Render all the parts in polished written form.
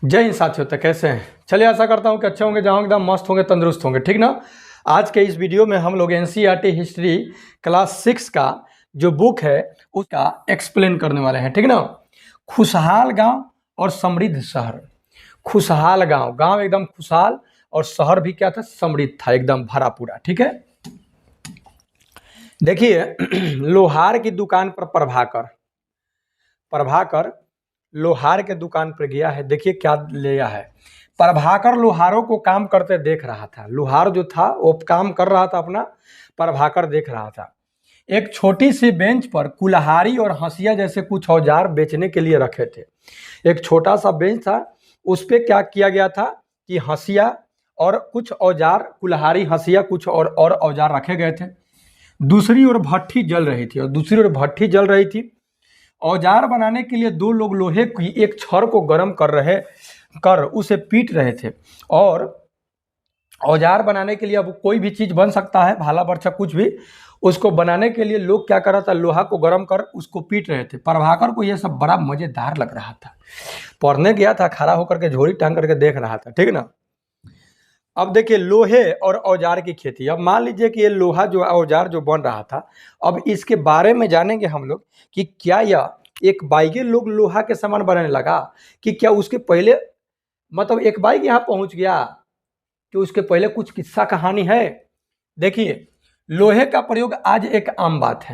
जय हिंद साथियों। तो कैसे हैं? चलिए, आशा करता हूँ कि अच्छे होंगे, जहाँ एकदम मस्त होंगे, तंदुरुस्त होंगे, ठीक ना। आज के इस वीडियो में हम लोग एनसीईआरटी हिस्ट्री क्लास 6 का जो बुक है उसका एक्सप्लेन करने वाले हैं, ठीक ना। खुशहाल गांव और समृद्ध शहर। खुशहाल गांव, गांव एकदम खुशहाल और शहर भी क्या था, समृद्ध था, एकदम भरा पूरा, ठीक है। देखिए लोहार की दुकान पर प्रभाकर लोहार के दुकान पर गया है। देखिए क्या लिया है। प्रभाकर लोहारों को काम करते देख रहा था। लोहार जो था वो काम कर रहा था अपना, प्रभाकर देख रहा था। एक छोटी सी बेंच पर कुल्हाड़ी और हंसिया जैसे कुछ औजार बेचने के लिए रखे थे। एक छोटा सा बेंच था, उस पे क्या किया गया था कि हंसिया और कुछ औजार, कुल्हाड़ी, हंसिया, कुछ और औजार रखे गए थे। दूसरी ओर भट्ठी जल रही थी। औजार बनाने के लिए दो लोग लोहे की एक छड़ को गर्म कर उसे पीट रहे थे। और औजार बनाने के लिए अब कोई भी चीज बन सकता है, भाला बर्छा कुछ भी, उसको बनाने के लिए लोग क्या कर रहा था, लोहा को गर्म कर उसको पीट रहे थे। प्रभाकर को यह सब बड़ा मजेदार लग रहा था। पढ़ने गया था, खड़ा होकर के झोली टांग करके देख रहा था, ठीक ना। अब देखिए लोहे और औजार की खेती। अब मान लीजिए कि ये लोहा जो औजार जो बन रहा था, अब इसके बारे में जानेंगे हम लोग कि क्या यह एक बाइगे लोग लोहा के सामान बनाने लगा, कि क्या उसके पहले, मतलब एक बाइक यहाँ पहुंच गया कि उसके पहले कुछ किस्सा कहानी है। देखिए लोहे का प्रयोग आज एक आम बात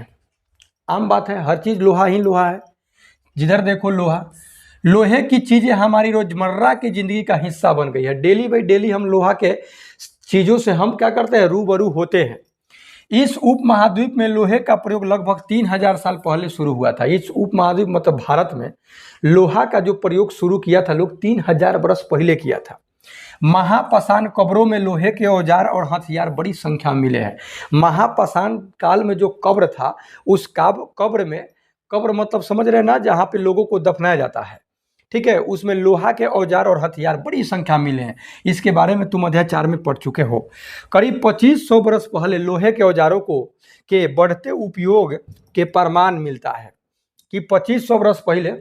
है, हर चीज लोहा ही लोहा है। जिधर देखो लोहा, लोहे की चीजें हमारी रोजमर्रा की जिंदगी का हिस्सा बन गई है। डेली बाई डेली हम लोहा के चीजों से हम क्या करते हैं, रूबरू होते हैं। इस उपमहाद्वीप में लोहे का प्रयोग लगभग 3000 साल पहले शुरू हुआ था। इस उपमहाद्वीप मतलब भारत में लोहा का जो प्रयोग शुरू किया था लोग 3000 वर्ष पहले किया था। महापाषाण कब्रों में लोहे के औजार और हथियार बड़ी संख्या में मिले हैं। महापाषाण काल में जो कब्र था, उस कब्र में, कब्र मतलब समझ रहे हैं ना, जहाँ पे लोगों को दफनाया जाता है, ठीक है, उसमें लोहा के औजार और हथियार बड़ी संख्या मिले हैं। इसके बारे में तुम अध्याय 4 में पढ़ चुके हो। करीब 2500 वर्ष पहले लोहे के औजारों के बढ़ते उपयोग के प्रमाण मिलता है कि 2500 वर्ष पहले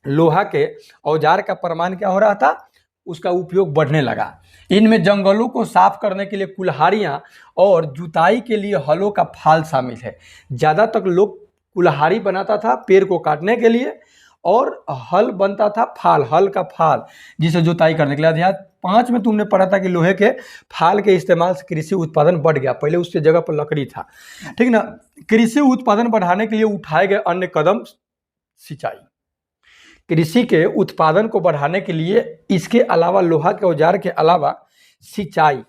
लोहा के औजार का प्रमाण क्या हो रहा था, उसका उपयोग बढ़ने लगा। इनमें जंगलों को साफ करने के लिए कुल्हाड़ियां और जुताई के लिए हलों का फाल शामिल है। ज़्यादातर लोग कुल्हाड़ी बनाता था पेड़ को काटने के लिए, और हल बनता था फाल, हल का फाल जिसे जुताई करने के लिए। अध्याय 5 में तुमने पढ़ा था कि लोहे के फाल के इस्तेमाल से कृषि उत्पादन बढ़ गया। पहले उसके जगह पर लकड़ी था, ठीक ना। कृषि उत्पादन बढ़ाने के लिए उठाए गए अन्य कदम, सिंचाई। कृषि के उत्पादन को बढ़ाने के लिए इसके अलावा, लोहा के औजार के अलावा, सिंचाई।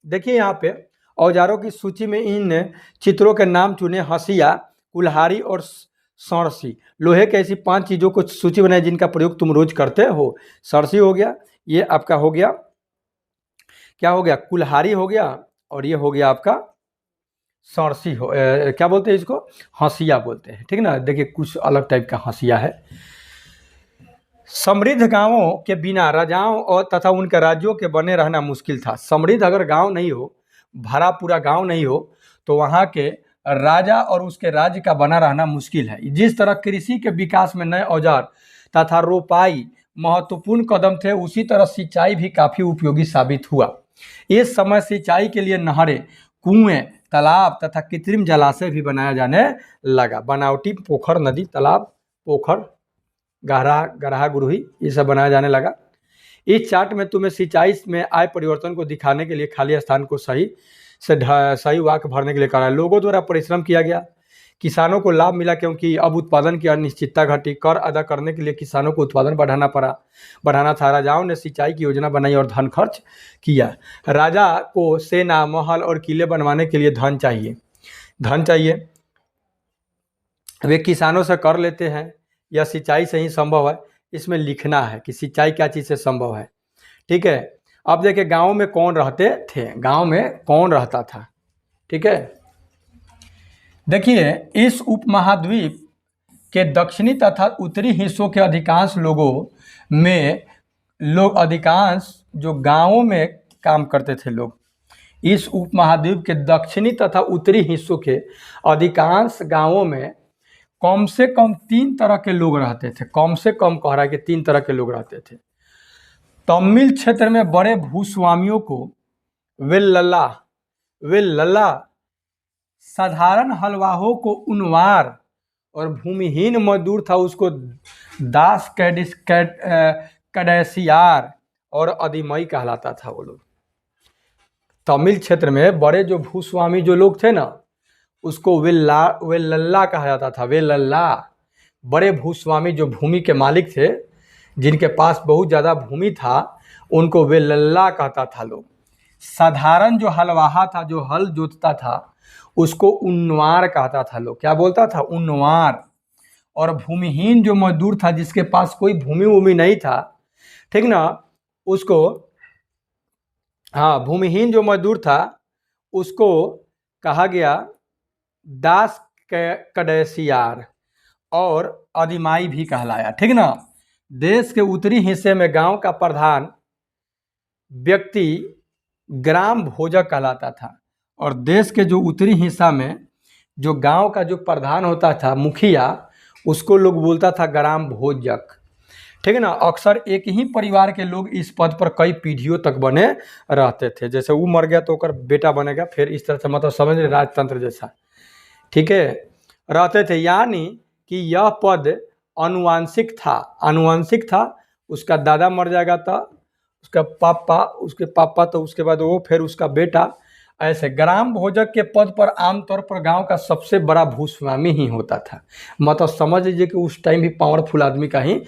देखिए यहाँ पे औजारों की सूची में इन चित्रों के नाम चुने। हंसिया, कुल्हाड़ी और सरसी। लोहे के ऐसी 5 चीजों को सूची बनाई जिनका प्रयोग तुम रोज करते हो। सरसी हो गया, ये आपका हो गया, क्या हो गया, कुल्हाड़ी हो गया, और ये हो गया आपका सरसी हो, क्या बोलते हैं इसको, हंसिया बोलते हैं, ठीक ना। देखिए कुछ अलग टाइप का हंसिया है। समृद्ध गांवों के बिना राजाओं और तथा उनके राज्यों के बने रहना मुश्किल था। समृद्ध अगर गांव नहीं हो, भरा पूरा गांव नहीं हो, तो वहां के राजा और उसके राज्य का बना रहना मुश्किल है। जिस तरह कृषि के विकास में नए औजार तथा रोपाई महत्वपूर्ण कदम थे, उसी तरह सिंचाई भी काफी उपयोगी साबित हुआ। इस समय सिंचाई के लिए नहरें, कुएं, तालाब तथा कृत्रिम जलाशय भी बनाया जाने लगा। बनावटी पोखर, नदी, तालाब, पोखर, गहरा गुरही, ये सब बनाया जाने लगा। इस चार्ट में तुम्हें सिंचाई में आय परिवर्तन को दिखाने के लिए खाली स्थान को सही वाक्य भरने के लिए कहा है। लोगों द्वारा परिश्रम किया गया, किसानों को लाभ मिला क्योंकि अब उत्पादन की अनिश्चितता घटी। कर अदा करने के लिए किसानों को उत्पादन बढ़ाना था। राजाओं ने सिंचाई की योजना बनाई और धन खर्च किया। राजा को सेना, महल और किले बनवाने के लिए धन चाहिए। वे किसानों से कर लेते हैं। यह सिंचाई से ही संभव है। इसमें लिखना है कि सिंचाई क्या चीज़ से संभव है, ठीक है। अब देखिए गांव में कौन रहते थे, गांव में कौन रहता था, ठीक है। देखिए इस उपमहाद्वीप के दक्षिणी तथा उत्तरी हिस्सों के अधिकांश जो गांवों में काम करते थे लोग, इस उपमहाद्वीप के दक्षिणी तथा उत्तरी हिस्सों के अधिकांश गांवों में कम से कम 3 तरह के लोग रहते थे। कम से कम कह रहा है कि 3 तरह के लोग रहते थे। तमिल क्षेत्र में बड़े भूस्वामियों को वेल्लल्ला, साधारण हलवाहों को उनवार और भूमिहीन मजदूर था उसको दास कैडेसियार और अधिमई कहलाता था वो लोग। तमिल क्षेत्र में बड़े जो भूस्वामी जो लोग थे ना उसको वेल्लल्ला कहा जाता था। वेल्लल्ला बड़े भूस्वामी जो भूमि के मालिक थे, जिनके पास बहुत ज़्यादा भूमि था, उनको वेल्लल्ला कहता था लोग। साधारण जो हलवाहा था, जो हल जोतता था, उसको उन्वार कहता था लोग। क्या बोलता था? उन्वार। और भूमिहीन जो मजदूर था, जिसके पास कोई भूमि नहीं था, ठीक ना, उसको, हाँ, भूमिहीन जो मजदूर था उसको कहा गया दास कैडेसियार और अधिमाई भी कहलाया, ठीक ना। देश के उत्तरी हिस्से में गांव का प्रधान व्यक्ति ग्राम भोजक कहलाता था, और देश के जो उत्तरी हिस्सा में जो गांव का जो प्रधान होता था, मुखिया, उसको लोग बोलता था ग्राम भोजक, ठीक है ना। अक्सर एक ही परिवार के लोग इस पद पर कई पीढ़ियों तक बने रहते थे। जैसे वो मर गया तो ओकर बेटा बनेगा, फिर इस तरह से, मतलब समझ रहे, राजतंत्र जैसा, ठीक है, रहते थे। यानी कि यह पद आनुवंशिक था। उसका दादा मर जाएगा तो उसके पापा तो उसके बाद वो, फिर उसका बेटा, ऐसे। ग्राम भोजक के पद पर आमतौर पर गांव का सबसे बड़ा भूस्वामी ही होता था। मतलब समझ लीजिए कि उस टाइम भी पावरफुल आदमी का ही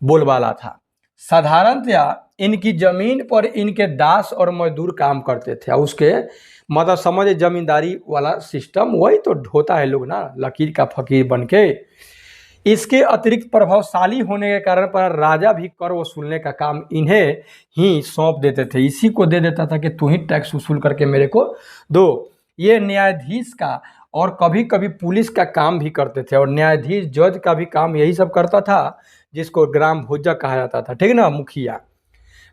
बोलबाला था। साधारणतया इनकी जमीन पर इनके दास और मजदूर काम करते थे। उसके मतलब समझ, जमींदारी वाला सिस्टम वही तो ढोता है लोग ना, लकीर का फकीर बन के। इसके अतिरिक्त प्रभावशाली होने के कारण पर राजा भी कर वसूलने का काम इन्हें ही सौंप देते थे। इसी को दे देता था कि तू ही टैक्स वसूल करके मेरे को दो। ये न्यायाधीश का और कभी कभी पुलिस का काम भी करते थे, और न्यायाधीश, जज का भी काम यही सब करता था, जिसको ग्राम भोजक कहा जाता था, ठीक ना, मुखिया।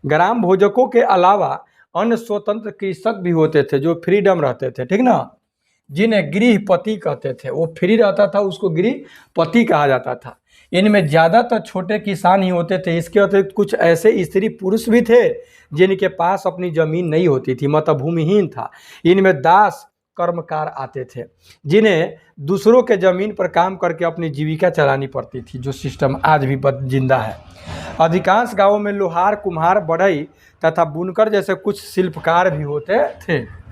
ग्राम भोजकों के अलावा अन्य स्वतंत्र कृषक भी होते थे जो फ्रीडम रहते थे, ठीक ना, जिन्हें गृहपति कहते थे। वो फ्री रहता था, उसको गृहपति कहा जाता था। इनमें ज़्यादातर छोटे किसान ही होते थे। इसके अतिरिक्त कुछ ऐसे स्त्री पुरुष भी थे जिनके पास अपनी जमीन नहीं होती थी, मतलब भूमिहीन था। इनमें दास कर्मकार आते थे, जिन्हें दूसरों के ज़मीन पर काम करके अपनी जीविका चलानी पड़ती थी, जो सिस्टम आज भी जिंदा है। अधिकांश गांवों में लोहार, कुम्हार, बढ़ई तथा बुनकर जैसे कुछ शिल्पकार भी होते थे।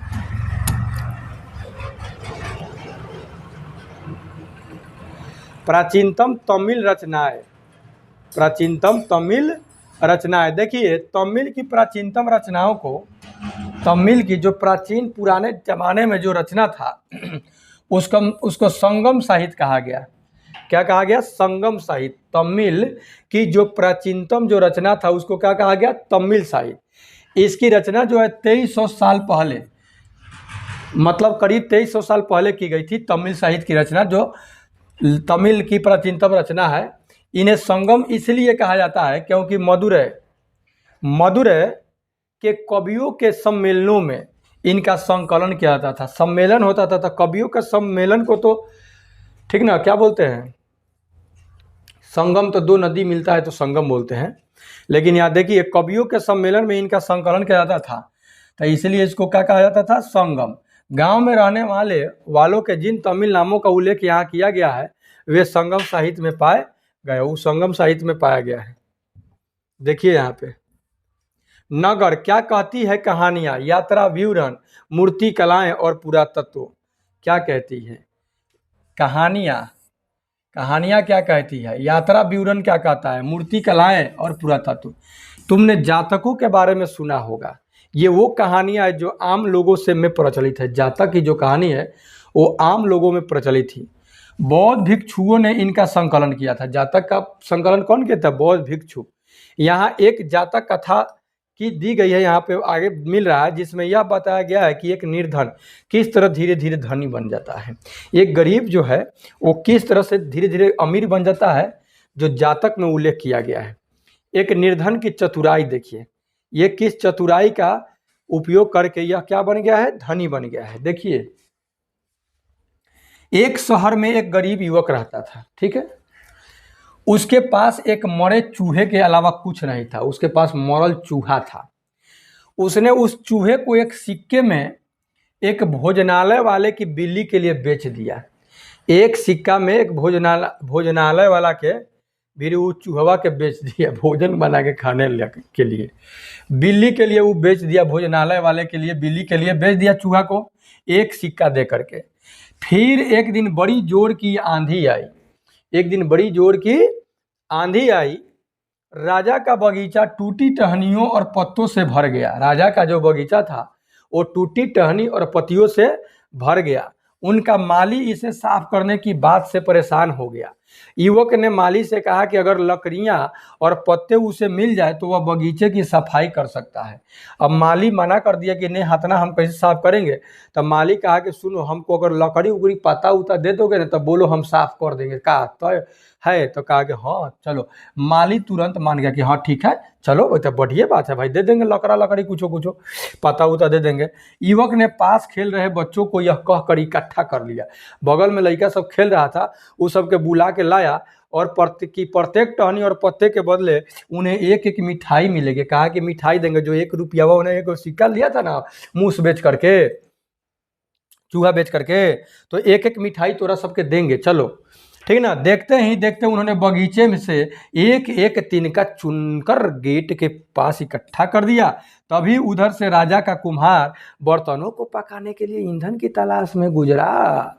प्राचीनतम तमिल रचनाएं, देखिए तमिल की प्राचीनतम रचनाओं को, तमिल की जो प्राचीन पुराने जमाने में जो रचना था उसको संगम साहित्य कहा गया। क्या कहा गया? संगम साहित्य। तमिल की जो प्राचीनतम जो रचना था उसको क्या कहा गया? तमिल साहित्य। इसकी रचना जो है 2300 साल पहले, मतलब करीब 2300 साल पहले की गई थी। तमिल साहित्य की रचना जो तमिल की प्राचीनतम रचना है, इन्हें संगम इसलिए कहा जाता है क्योंकि मदुरै के कवियों के सम्मेलनों में इनका संकलन किया जाता था। सम्मेलन होता था, तो कवियों के सम्मेलन को तो, ठीक ना, क्या बोलते हैं? संगम। तो दो नदी मिलता है तो संगम बोलते हैं, लेकिन यहाँ देखिए कवियों के सम्मेलन में इनका संकलन किया जाता था, तो इसलिए इसको क्या कहा जाता था? संगम। गांव में रहने वालों के जिन तमिल नामों का उल्लेख यहाँ किया गया है वे संगम साहित्य में पाए गए। वो संगम साहित्य में पाया गया है। देखिए यहाँ पे नगर क्या कहती है कहानियाँ, यात्रा विवरण, मूर्ति कलाएं और पुरातत्व क्या कहती है? कहानियाँ क्या कहती है? यात्रा विवरण क्या कहता है? मूर्ति कलाएं और पुरातत्व। तुमने जातकों के बारे में सुना होगा। ये वो कहानियाँ है जो आम लोगों से में प्रचलित है। जातक की जो कहानी है वो आम लोगों में प्रचलित थी। बौद्ध भिक्षुओं ने इनका संकलन किया था। जातक का संकलन कौन किया था? बौद्ध भिक्षु। यहाँ एक जातक कथा की दी गई है, यहाँ पे आगे मिल रहा है, जिसमें यह बताया गया है कि एक निर्धन किस तरह धीरे धीरे धनी बन जाता है, एक गरीब जो है वो किस तरह से धीरे धीरे अमीर बन जाता है, जो जातक में उल्लेख किया गया है। एक निर्धन की चतुराई देखिए, ये किस चतुराई का उपयोग करके यह क्या बन गया है? धनी बन गया है। देखिए एक शहर में एक गरीब युवक रहता था, ठीक है। उसके पास एक मरे चूहे के अलावा कुछ नहीं था, उसके पास मरल चूहा था। उसने उस चूहे को एक सिक्के में एक भोजनालय वाले की बिल्ली के लिए बेच दिया। एक सिक्का में एक भोजनालय वाला के भी वो चूहवा के बेच दिया, भोजन बना के खाने के लिए। बिल्ली के लिए वो बेच दिया, भोजनालय वाले के लिए बिल्ली के लिए बेच दिया चूहा को, एक सिक्का दे करके। फिर एक दिन बड़ी जोर की आंधी आई, एक दिन बड़ी जोर की आंधी आई। राजा का बगीचा टूटी टहनियों और पत्तों से भर गया। राजा का जो बगीचा था वो टूटी टहनी और पत्तियों से भर गया। उनका माली इसे साफ करने की बात से परेशान हो गया। युवक ने माली से कहा कि अगर लकड़ियां और पत्ते उसे मिल जाए तो वह बगीचे की सफाई कर सकता है। अब माली मना कर दिया कि नहीं, हथना हम कैसे साफ करेंगे। तब माली कहा कि सुनो, हमको अगर लकड़ी उकड़ी पत्ता उता दे दोगे ना, तब बोलो हम साफ कर देंगे। कहा तो है, तो कहा कि हाँ चलो। माली तुरंत मान गया कि हाँ ठीक है, चलो तो बढ़िया बात है भाई, दे देंगे लकड़ी कुछो कुछो पता उता दे देंगे। युवक ने पास खेल रहे बच्चों को यह कहकर इकट्ठा कर लिया। बगल में लड़का सब खेल रहा था, उस सबके बुला के लाया और प्रत्येक टहनी और पत्ते के बदले उन्हें एक एक मिठाई मिलेगी। कहा कि मिठाई देंगे, जो 1 रुपया वो उन्हें एक सिक्का लिया था ना मूस बेच करके, चूहा बेच करके, तो एक एक मिठाई तोरा सबके देंगे, चलो ठीक ना। देखते ही देखते उन्होंने बगीचे में से एक एक तिनका चुनकर गेट के पास इकट्ठा कर दिया। तभी उधर से राजा का कुम्हार बर्तनों को पकाने के लिए ईंधन की तलाश में गुजरा।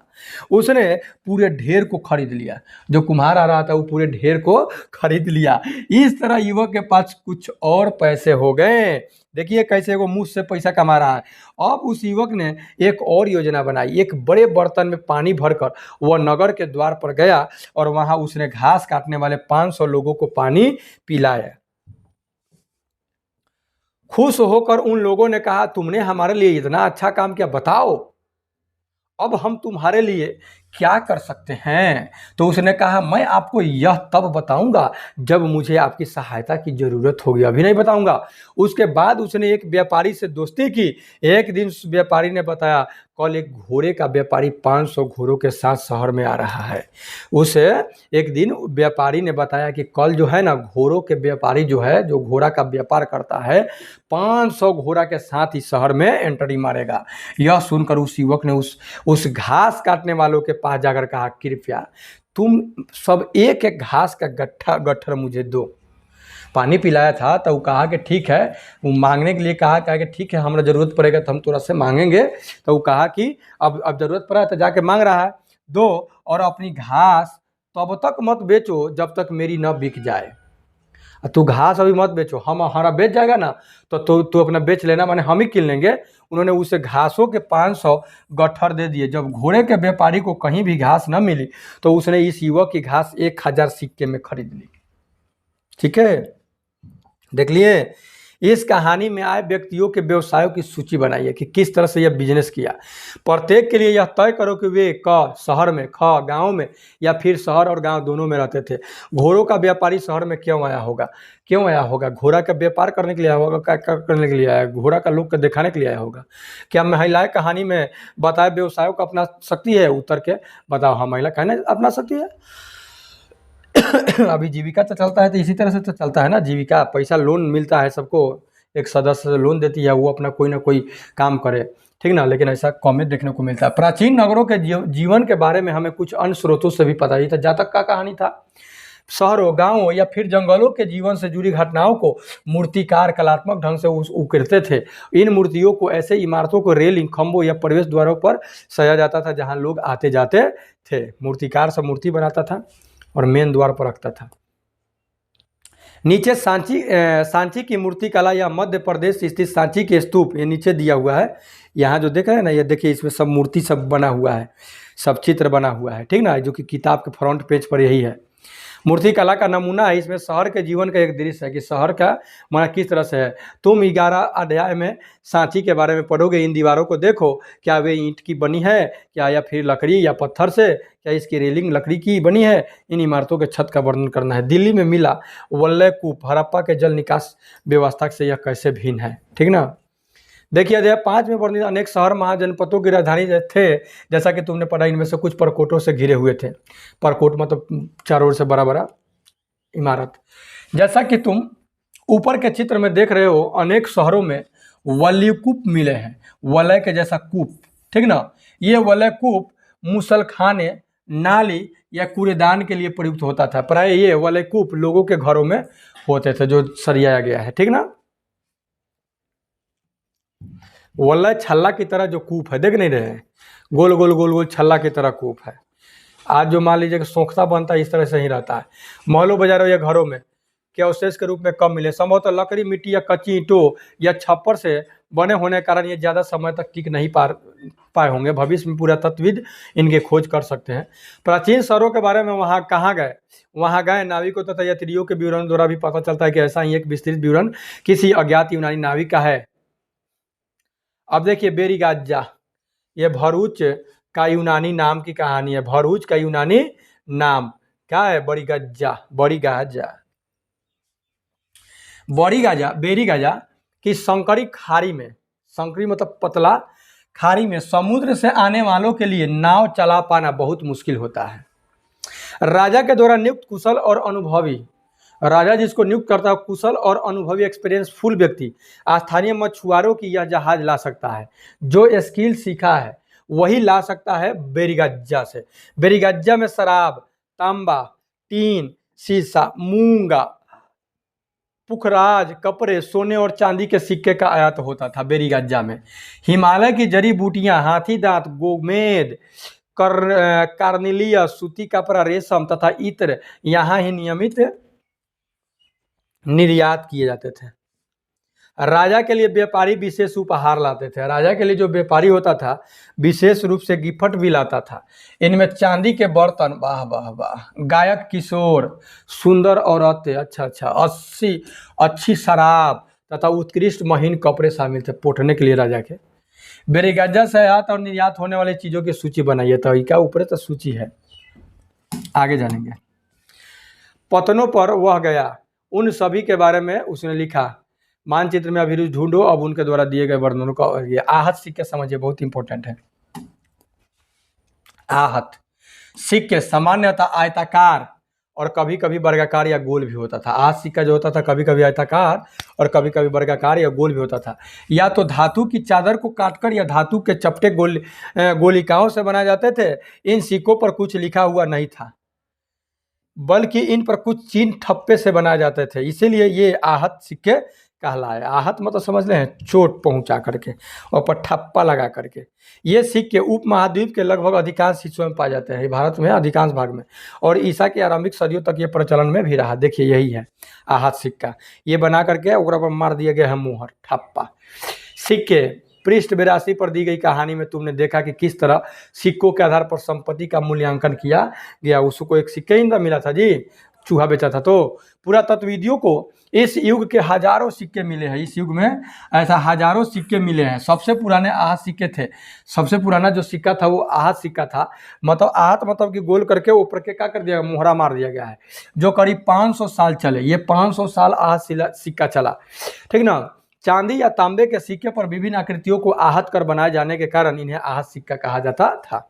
उसने पूरे ढेर को खरीद लिया, जो कुम्हार आ रहा था वो पूरे ढेर को खरीद लिया। इस तरह युवक के पास कुछ और पैसे हो गए। देखिए कैसे वो मुझ से पैसा कमा रहा है। अब उस युवक ने एक और योजना बनाई। एक बड़े बर्तन में पानी भरकर वह नगर के द्वार पर गया और वहां उसने घास काटने वाले 500 लोगों को पानी पिलाया। खुश होकर उन लोगों ने कहा, तुमने हमारे लिए इतना अच्छा काम किया, बताओ अब हम तुम्हारे लिए क्या कर सकते हैं। तो उसने कहा, मैं आपको यह तब बताऊंगा जब मुझे आपकी सहायता की जरूरत होगी, अभी नहीं बताऊंगा। उसके बाद उसने एक व्यापारी से दोस्ती की। एक दिन उस व्यापारी ने बताया, कल एक घोड़े का व्यापारी 500 घोड़ों के साथ शहर में आ रहा है। उसे एक दिन व्यापारी ने बताया कि कल जो है ना, घोड़ों के व्यापारी जो है, जो घोड़ा का व्यापार करता है, 500 घोड़ा के साथ ही शहर में एंट्री मारेगा। यह सुनकर उस युवक ने उस घास काटने वालों के पास जाकर कहा, कृपया तुम सब एक एक घास का गट्ठर मुझे दो। पानी पिलाया था तो वो कहा कि ठीक है, वो मांगने के लिए कहा कि ठीक है, हमारा ज़रूरत पड़ेगा तो हम थोड़ा से मांगेंगे। तो वो कहा कि अब ज़रूरत पड़ा तो जाके मांग रहा है, दो, और अपनी घास तब तक मत बेचो जब तक मेरी न बिक जाए। तू घास अभी मत बेचो, हम हमारा बेच जाएगा ना तो तू अपना बेच लेना, माने हम ही किन लेंगे। उन्होंने उसे घासों के 500 गट्ठर दे दिए। जब घोड़े के व्यापारी को कहीं भी घास न मिली तो उसने इस युवक की घास 1000 सिक्के में खरीद ली। ठीक है, देख लिए। इस कहानी में आए व्यक्तियों के व्यवसायों की सूची बनाइए कि किस तरह से यह बिजनेस किया। प्रत्येक के लिए यह तय करो कि वे क शहर में, ख गांव में, या फिर शहर और गांव दोनों में रहते थे। घोड़ों का व्यापारी शहर में क्यों आया होगा? क्यों आया होगा? घोड़ा का व्यापार करने के लिए आया होगा? क्या करने के लिए आया? घोड़ा का लोग को दिखाने के लिए आया होगा? क्या महिलाएं कहानी में बताए व्यवसायों को अपना सकती है? उतर के बताओ, हाँ महिला कहने अपना सकती है। अभी जीविका तो चलता है तो इसी तरह से तो चलता है ना। जीविका पैसा लोन मिलता है सबको, एक सदस्य लोन देती है, वो अपना कोई ना कोई काम करे, ठीक ना। लेकिन ऐसा कम में देखने को मिलता है। प्राचीन नगरों के जीवन के बारे में हमें कुछ अन्य स्रोतों से भी पता ही था। जातक का कहानी था। शहरों, गांवों या फिर जंगलों के जीवन से जुड़ी घटनाओं को मूर्तिकार कलात्मक ढंग से उकेरते थे। इन मूर्तियों को ऐसे इमारतों को रेलिंग, खंभों या प्रवेश द्वारों पर सजाया जाता था जहां लोग आते जाते थे। मूर्तिकार सब मूर्ति बनाता था और मेन द्वार पर रखता था। नीचे सांची की मूर्ति कला या मध्य प्रदेश स्थित सांची के स्तूप, ये नीचे दिया हुआ है। यहाँ जो देख रहे हैं ना, ये देखिए, इसमें सब मूर्ति सब बना हुआ है, सब चित्र बना हुआ है, ठीक ना, जो कि किताब के फ्रंट पेज पर यही है। मूर्ति कला का नमूना है। इसमें शहर के जीवन का एक दृश्य है कि शहर का माना किस तरह से है। तुम 11 अध्याय में सांची के बारे में पढ़ोगे। इन दीवारों को देखो, क्या वे ईंट की बनी है क्या, या फिर लकड़ी या पत्थर से, क्या इसकी रेलिंग लकड़ी की बनी है। इन इमारतों के छत का वर्णन करना है। दिल्ली में मिला वल्लैकूप हड़प्पा के जल निकास व्यवस्था से यह कैसे भिन्न है, ठीक ना। देखिए अध्याय 5 में वर्णित अनेक शहर महाजनपदों की राजधानी थे। जैसा कि तुमने पढ़ा, इनमें से कुछ परकोटों से घिरे हुए थे। परकोट मतलब चारों ओर से बड़ा बड़ा इमारत। जैसा कि तुम ऊपर के चित्र में देख रहे हो, अनेक शहरों में वलयकूप मिले हैं, वलय के जैसा कूप, ठीक ना। ये वलयकूप मुसलखाने, नाली या कूड़ेदान के लिए प्रयुक्त होता था। प्राय ये वलयकूप लोगों के घरों में होते थे जो सरियाया गया है, ठीक ना। वलय छल्ला की तरह जो कूप है, देख नहीं रहे हैं, गोल गोल गोल गोल छल्ला की तरह कूप है। आज जो मान लीजिए कि सोखता बनता है, इस तरह से ही रहता है। मॉलों बाजारों या घरों में क्या अवशेष के रूप में कम मिले, संभवतः लकड़ी, मिट्टी या कच्ची ईंटों या छप्पर से बने होने के कारण ये ज़्यादा समय तक टिक नहीं पाए होंगे। भविष्य में पुरातत्वविद इनकी खोज कर सकते हैं। प्राचीन शहरों के बारे में वहाँ कहाँ गए, वहाँ गए नाविकों तथा यात्रियों के विवरण द्वारा भी पता चलता है कि ऐसा ही एक विस्तृत विवरण किसी अज्ञात यूनानी नाविक का है। अब देखिए बेरिगाज्जा, ये भरूच का यूनानी नाम की कहानी है। भरूच का यूनानी नाम क्या है? बड़ीगज्जा, बड़ीगाजा। बड़ीगाजा, बेरीगाजा की संकरी खाड़ी में, संकरी मतलब पतला खाड़ी में समुद्र से आने वालों के लिए नाव चला पाना बहुत मुश्किल होता है। राजा के द्वारा नियुक्त कुशल और अनुभवी, राजा जिसको नियुक्त करता है कुशल और अनुभवी एक्सपीरियंसफुल व्यक्ति स्थानीय मछुआरों की यह जहाज ला सकता है। जो स्किल सीखा है वही ला सकता है बेरीगज्जा से। बेरीगज्जा में शराब, तांबा, टीन, शीशा, मूंगा, पुखराज, कपड़े, सोने और चांदी के सिक्के का आयात होता था बेरीगज्जा में। हिमालय की जड़ी बूटियां, हाथी दांत, गोमेद, कार्निलियस, सूती कपड़ा, रेशम तथा इत्र यहाँ ही नियमित निर्यात किए जाते थे। राजा के लिए व्यापारी विशेष उपहार लाते थे। राजा के लिए जो व्यापारी होता था विशेष रूप से गिफ्ट भी लाता था। इनमें चांदी के बर्तन, वाह वाह वाह, गायक किशोर, सुंदर औरतें, अच्छा, अच्छी शराब तथा उत्कृष्ट महीन कपड़े शामिल थे पोटने के लिए राजा के। बेरीगज्जा से आयात और निर्यात होने वाली चीजों की सूची बनाइए। तो क्या ऊपर तो सूची है, आगे जानेंगे। पतनों पर वह गया, उन सभी के बारे में उसने लिखा। मानचित्र में अभिरुचि ढूंढो, अब उनके द्वारा दिए गए वर्णनों का। ये आहत सिक्के समझिए, बहुत इंपॉर्टेंट है। आहत सिक्के सामान्यतः आयताकार और कभी कभी वर्गाकार या गोल भी होता था। आहत सिक्का जो होता था कभी कभी आयताकार और कभी कभी वर्गाकार या गोल भी होता था। या तो धातु की चादर को काटकर या धातु के चपटे गोलिकाओं से बनाए जाते थे। इन सिक्कों पर कुछ लिखा हुआ नहीं था, बल्कि इन पर कुछ चिन्ह ठप्पे से बनाए जाते थे, इसीलिए ये आहत सिक्के कहलाए। आहत मतलब समझ रहे हैं, चोट पहुंचा करके और पर ठप्पा लगा करके। ये सिक्के उपमहाद्वीप के लगभग अधिकांश हिस्सों में पाए जाते हैं, भारत में अधिकांश भाग में, और ईसा की आरंभिक सदियों तक ये प्रचलन में भी रहा। देखिए यही है आहत सिक्का, ये बना करके ओकरा पर मार दिए गए हैं मुहर, ठप्पा। सिक्के पृष्ठ 82 पर दी गई कहानी में तुमने देखा कि किस तरह सिक्कों के आधार पर संपत्ति का मूल्यांकन किया गया। उसको एक सिक्के ही मिला था जी, चूहा बेचा था। तो पुरातत्वविदियों को इस युग के हजारों सिक्के मिले हैं। इस युग में ऐसा हजारों सिक्के मिले हैं। सबसे पुराने आहत सिक्के थे। सबसे पुराना जो सिक्का था वो आहत सिक्का था। मतलब आहत मतलब कि गोल करके ऊपर के क्या कर दिया गया, मोहरा मार दिया गया है, जो करीब 500 साल चले। ये 500 साल आहत सिक्का चला, ठीक ना। चांदी या तांबे के सिक्के पर विभिन्न आकृतियों को आहत कर बनाए जाने के कारण इन्हें आहत सिक्का कहा जाता था।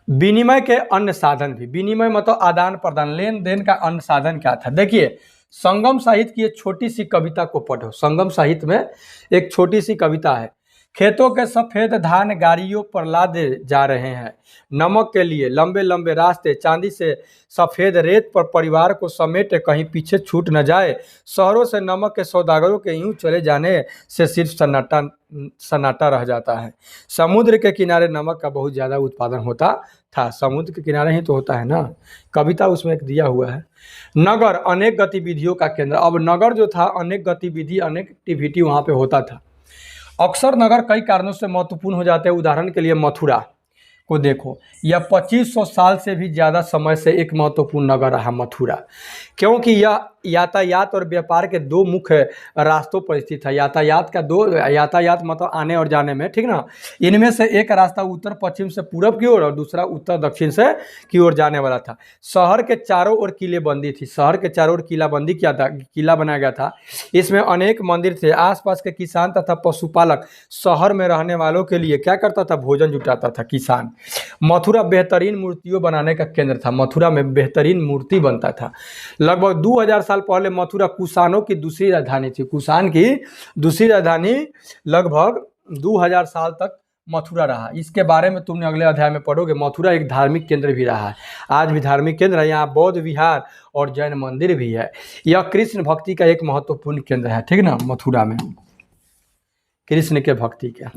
विनिमय के अन्य साधन भी। विनिमय मतलब आदान प्रदान, लेन देन का अन्य साधन क्या था? देखिए संगम साहित्य की एक छोटी सी कविता को पढ़ो। संगम साहित्य में एक छोटी सी कविता है। खेतों के सफेद धान गाड़ियों पर लादे जा रहे हैं, नमक के लिए लंबे लंबे रास्ते, चांदी से सफेद रेत पर परिवार को समेटे कहीं पीछे छूट न जाए। शहरों से नमक के सौदागरों के यूं चले जाने से सिर्फ सन्नाटा रह जाता है। समुद्र के किनारे नमक का बहुत ज्यादा उत्पादन होता था। समुद्र के किनारे ही तो होता है ना। कविता उसमें एक दिया हुआ है। नगर अनेक गतिविधियों का केंद्र। अब नगर जो था अनेक गतिविधि, अनेक एक्टिविटी वहां पे होता था। अक्सर नगर कई कारणों से महत्वपूर्ण हो जाते हैं। उदाहरण के लिए मथुरा को देखो, यह 2500 साल से भी ज़्यादा समय से एक महत्वपूर्ण नगर रहा मथुरा, क्योंकि यह यातायात और व्यापार के दो मुख्य रास्तों पर स्थित है। यातायात मतलब आने और जाने में, ठीक ना। इनमें से एक रास्ता उत्तर पश्चिम से पूरब की ओर और दूसरा उत्तर दक्षिण से की ओर जाने वाला था। शहर के चारों ओर किलेबंदी थी। शहर के चारों ओर किलाबंदी किया था, किला बनाया गया था। इसमें अनेक मंदिर थे। आसपास के किसान तथा पशुपालक शहर में रहने वालों के लिए क्या करता था, भोजन जुटाता था किसान। मथुरा बेहतरीन मूर्तियों बनाने का केंद्र था। मथुरा में बेहतरीन मूर्ति बनता था। लगभग 2000 साल पहले मथुरा कुषाणों की दूसरी राजधानी थी। कुषाण की दूसरी राजधानी लगभग 2000 साल तक मथुरा रहा। इसके बारे में तुमने अगले अध्याय में पढ़ोगे। मथुरा एक धार्मिक केंद्र भी रहा है, आज भी धार्मिक केंद्र है। यहाँ बौद्ध विहार और जैन मंदिर भी है। यह कृष्ण भक्ति का एक महत्वपूर्ण केंद्र है, ठीक ना। मथुरा में कृष्ण के भक्ति का,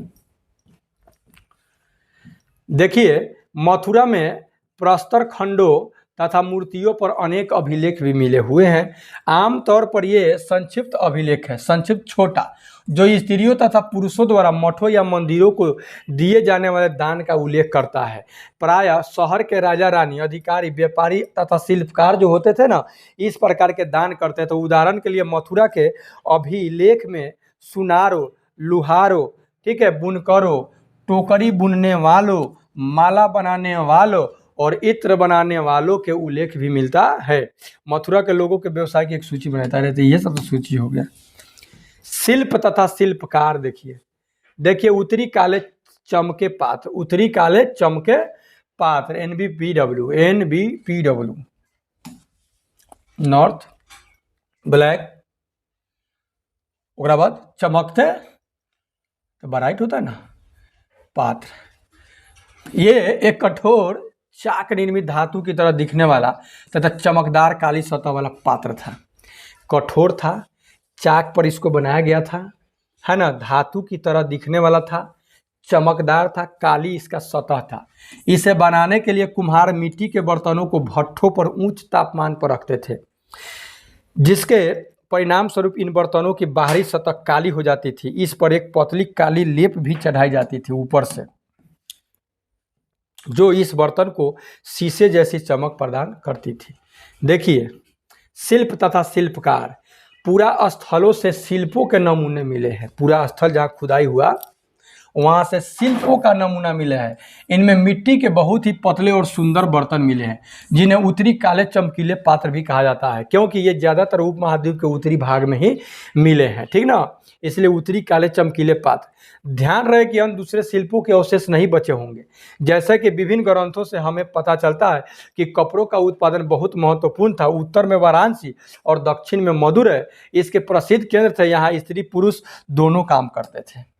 देखिए मथुरा में प्रस्तर खंडों तथा मूर्तियों पर अनेक अभिलेख भी मिले हुए हैं। आमतौर पर ये संक्षिप्त अभिलेख है, संक्षिप्त छोटा, जो स्त्रियों तथा पुरुषों द्वारा मठों या मंदिरों को दिए जाने वाले दान का उल्लेख करता है। प्रायः शहर के राजा रानी, अधिकारी, व्यापारी तथा शिल्पकार जो होते थे ना, इस प्रकार के दान करते थे। तो उदाहरण के लिए मथुरा के अभिलेख में सुनारों, लुहारों, ठीक है, बुनकरों, टोकरी बुनने वालों, माला बनाने वालों और इत्र बनाने वालों के उल्लेख भी मिलता है। मथुरा के लोगों के व्यवसाय की एक सूची बनाता रहते। ये सब तो सूची हो गया। शिल्प तथा शिल्पकार, देखिए उत्तरी काले चमके पात्र, उत्तरी काले चमके पात्र, NBPW, नॉर्थ ब्लैक, उसके बाद चमकते तो ब्राइट होता है ना पात्र। ये एक कठोर चाक निर्मित धातु की तरह दिखने वाला तथा चमकदार काली सतह वाला पात्र था। कठोर था, चाक पर इसको बनाया गया था, है ना, धातु की तरह दिखने वाला था, चमकदार था, काली इसका सतह था। इसे बनाने के लिए कुम्हार मिट्टी के बर्तनों को भट्ठों पर उच्च तापमान पर रखते थे, जिसके परिणाम स्वरूप इन बर्तनों की बाहरी सतह काली हो जाती थी। इस पर एक पतली काली लेप भी चढ़ाई जाती थी ऊपर से, जो इस बर्तन को शीशे जैसी चमक प्रदान करती थी। देखिए शिल्प तथा शिल्पकार, पूरा स्थलों से शिल्पों के नमूने मिले हैं। पूरा स्थल जहाँ खुदाई हुआ वहाँ से शिल्पों का नमूना मिला है। इनमें मिट्टी के बहुत ही पतले और सुंदर बर्तन मिले हैं, जिन्हें उत्तरी काले चमकीले पात्र भी कहा जाता है, क्योंकि ये ज़्यादातर उपमहाद्वीप के उत्तरी भाग में ही मिले हैं, ठीक ना, इसलिए उत्तरी काले चमकीले पात्र। ध्यान रहे कि अन्य दूसरे शिल्पों के अवशेष नहीं बचे होंगे। जैसे कि विभिन्न ग्रंथों से हमें पता चलता है कि कपड़ों का उत्पादन बहुत महत्वपूर्ण था। उत्तर में वाराणसी और दक्षिण में मदुरै इसके प्रसिद्ध केंद्र थे। यहाँ स्त्री पुरुष दोनों काम करते थे।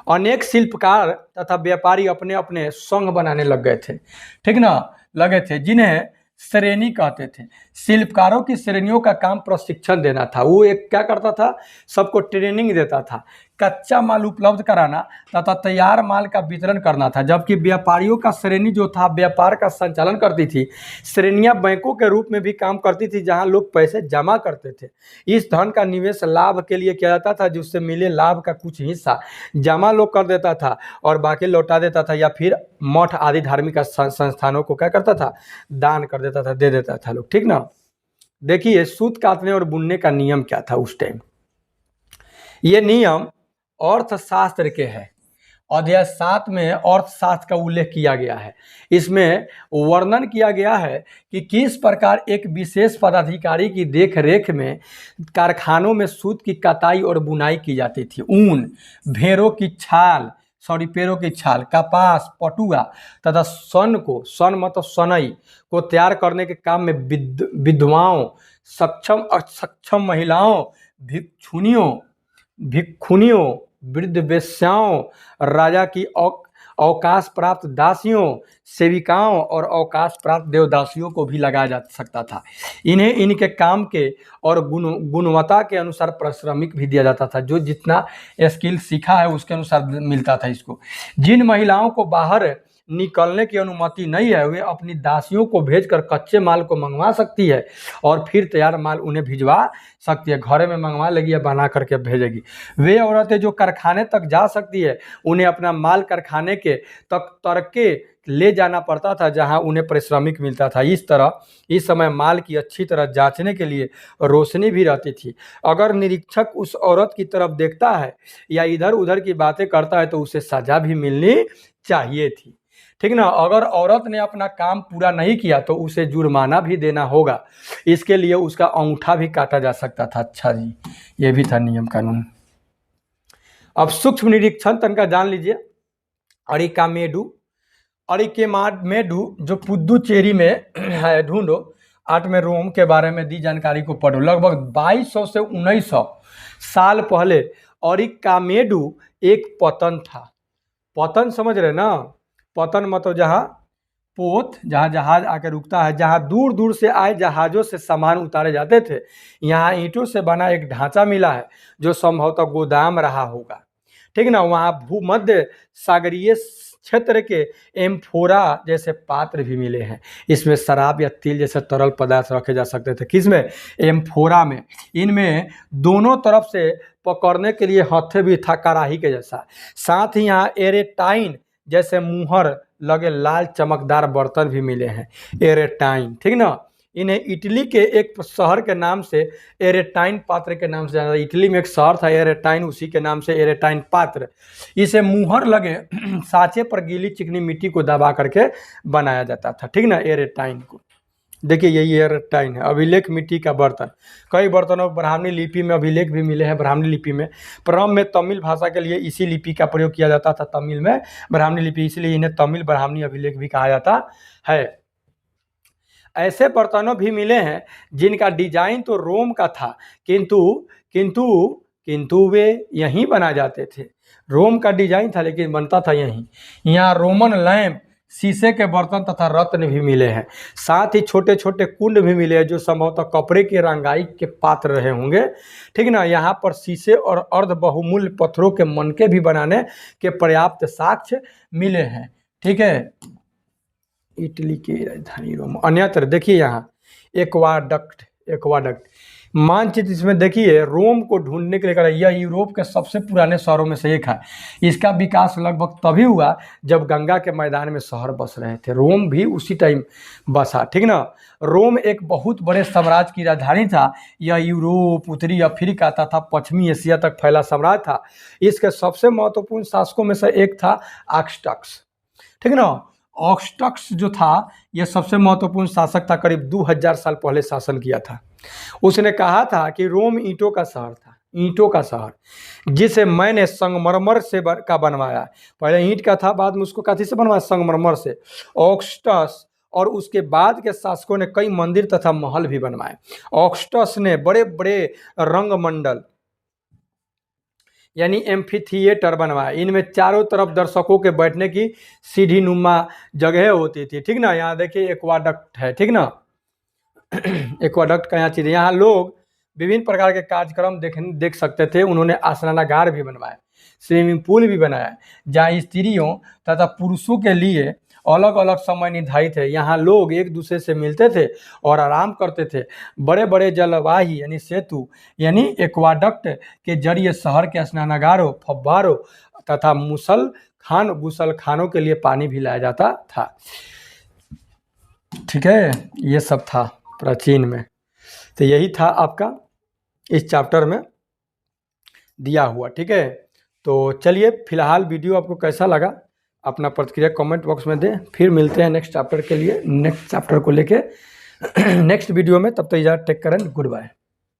अनेक शिल्पकार तथा व्यापारी अपने अपने संघ बनाने लग गए थे, ठीक ना, लगे थे, जिन्हें श्रेणी कहते थे। शिल्पकारों की श्रेणियों का काम प्रशिक्षण देना था। वो एक क्या करता था, सबको ट्रेनिंग देता था, कच्चा माल उपलब्ध कराना तथा तैयार माल का वितरण करना था। जबकि व्यापारियों का श्रेणी जो था व्यापार का संचालन करती थी। श्रेणियां बैंकों के रूप में भी काम करती थी, जहां लोग पैसे जमा करते थे। इस धन का निवेश लाभ के लिए किया जाता था, जिससे मिले लाभ का कुछ हिस्सा जमा लोग कर देता था और बाकी लौटा देता था, या फिर मठ आदि धार्मिक संस्थानों को क्या करता था, दान कर देता था, दे देता था लोग, ठीक ना। देखिए सूत काटने और बुनने का नियम क्या था उस टाइम। ये नियम अर्थशास्त्र के हैं। अध्याय 7 में अर्थशास्त्र का उल्लेख किया गया है। इसमें वर्णन किया गया है कि किस प्रकार एक विशेष पदाधिकारी की देखरेख में कारखानों में सूत की कताई और बुनाई की जाती थी। ऊन, पेड़ों की छाल, कपास, पटुआ तथा सन मतलब सनई को तैयार करने के काम में विधवाओं, सक्षम महिलाओं, भिक्षुणियों, वृद्ध वेश्याओं, राजा की अवकाश प्राप्त दासियों, सेविकाओं और अवकाश प्राप्त देवदासियों को भी लगाया जा सकता था। इन्हें इनके काम के और गुणवत्ता के अनुसार पारिश्रमिक भी दिया जाता था। जो जितना स्किल सीखा है उसके अनुसार मिलता था इसको। जिन महिलाओं को बाहर निकलने की अनुमति नहीं है, वे अपनी दासियों को भेजकर कच्चे माल को मंगवा सकती है और फिर तैयार माल उन्हें भिजवा सकती है। घरे में मंगवा लेगी या बना करके भेजेगी। वे औरतें जो कारखाने तक जा सकती है, उन्हें अपना माल कारखाने के तक तरके ले जाना पड़ता था जहां उन्हें पारिश्रमिक मिलता था। इस तरह इस समय माल की अच्छी तरह जांचने के लिए रोशनी भी रहती थी। अगर निरीक्षक उस औरत की तरफ देखता है या इधर उधर की बातें करता है तो उसे सजा भी मिलनी चाहिए थी। ठीक ना। अगर औरत ने अपना काम पूरा नहीं किया तो उसे जुर्माना भी देना होगा। इसके लिए उसका अंगूठा भी काटा जा सकता था। अच्छा जी, ये भी था नियम कानून। अब सूक्ष्म निरीक्षण तनका जान लीजिए। अरिकामेडु अरिकेमामेडु जो पुद्दुचेरी में है, ढूंढो। 8 में रोम के बारे में दी जानकारी को पढ़ो। लगभग 2200 से 1900 साल पहले अरिकामेडु एक पतन था। पतन समझ रहे ना? पतन मतलब जहाँ पोत, जहाँ जहाज आकर रुकता है, जहाँ दूर दूर से आए जहाजों से सामान उतारे जाते थे। यहाँ ईंटों से बना एक ढांचा मिला है जो संभवतः गोदाम रहा होगा। ठीक ना। वहाँ भूमध्य सागरीय क्षेत्र के एम्फोरा जैसे पात्र भी मिले हैं। इसमें शराब या तिल जैसे तरल पदार्थ रखे जा सकते थे। किसमें? एम्फोरा में। इनमें दोनों तरफ से पकड़ने के लिए हत्थे भी था, कड़ाही के जैसा। साथ ही यहाँ एरेटाइन जैसे मुहर लगे लाल चमकदार बर्तन भी मिले हैं। एरेटाइन, ठीक ना। इन्हें इटली के एक शहर के नाम से एरेटाइन पात्र के नाम से जाना। इटली में एक शहर था एरेटाइन, उसी के नाम से एरेटाइन पात्र। इसे मुहर लगे साँचे पर गीली चिकनी मिट्टी को दबा करके बनाया जाता था। ठीक ना। एरेटाइन को देखिए, यही एरेटाइन है। अभिलेख मिट्टी का बर्तन। कई बर्तनों ब्राह्मणी लिपि में अभिलेख भी मिले हैं। ब्राह्मणी लिपि में प्रारंभ में तमिल भाषा के लिए इसी लिपि का प्रयोग किया जाता था। तमिल में ब्राह्मणी लिपि, इसलिए इन्हें तमिल ब्राह्मणी अभिलेख भी कहा जाता है। ऐसे बर्तनों भी मिले हैं जिनका डिजाइन तो रोम का था, किंतु किंतु किंतु वे यहीं बना जाते थे। रोम का डिजाइन था लेकिन बनता था यहीं। यहाँ रोमन लैंप, शीशे के बर्तन तथा रत्न भी मिले हैं। साथ ही छोटे छोटे कुंड भी मिले हैं जो संभवतः कपड़े की रंगाई के पात्र रहे होंगे। ठीक ना। यहाँ पर शीशे और अर्ध बहुमूल्य पत्थरों के मनके भी बनाने के पर्याप्त साक्ष्य मिले हैं। ठीक है। इटली की राजधानी रोम। अन्यत्र देखिए यहाँ एक्वाडक्ट मानचित्र इसमें देखिए। रोम को ढूंढने के लिए कहा, यह यूरोप के सबसे पुराने शहरों में से एक है। इसका विकास लगभग तभी हुआ जब गंगा के मैदान में शहर बस रहे थे। रोम भी उसी टाइम बसा। ठीक ना। रोम एक बहुत बड़े साम्राज्य की राजधानी था। यह यूरोप, उत्तरी अफ्रीका तथा पश्चिमी एशिया तक फैला साम्राज्य था। इसके सबसे महत्वपूर्ण शासकों में से एक था ऑगस्टस। ठीक ना। ऑगस्टस जो था यह सबसे महत्वपूर्ण शासक था। करीब 2000 साल पहले शासन किया था। उसने कहा था कि रोम ईंटों का शहर था, ईंटों का शहर, जिसे मैंने संगमरमर से का बनवाया। पहले ईंट का था, बाद में उसको काथी से बनवाया? संगमरमर से। ऑगस्टस और उसके बाद के शासकों ने कई मंदिर तथा महल भी बनवाए। ऑगस्टस ने बड़े बड़े रंगमंडल यानी एम्फीथिएटर बनवाया। इनमें चारों तरफ दर्शकों के बैठने की सीढ़ी नुमा जगह होती थी। ठीक ना। यहाँ देखिए एक्वाडक्ट है। ठीक ना। एक्वाडक्ट का यहाँ चीज़, यहाँ लोग विभिन्न प्रकार के कार्यक्रम देख सकते थे। उन्होंने स्नानागार भी बनवाए, स्विमिंग पूल भी बनाया, जहाँ स्त्रियों तथा पुरुषों के लिए अलग अलग समय निर्धारित है। यहाँ लोग एक दूसरे से मिलते थे और आराम करते थे। बड़े बड़े जलवाही यानी सेतु यानी एक्वाडक्ट के जरिए शहर के स्नानागारों, फव्वारों तथा गुसल खानों के लिए पानी भी लाया जाता था। ठीक है। ये सब था प्राचीन में। तो यही था आपका इस चैप्टर में दिया हुआ। ठीक है। तो चलिए, फिलहाल वीडियो आपको कैसा लगा अपना प्रतिक्रिया कमेंट बॉक्स में दें। फिर मिलते हैं नेक्स्ट चैप्टर के लिए, नेक्स्ट चैप्टर को लेके नेक्स्ट वीडियो में। तब तक इजाज़त, take care and good bye.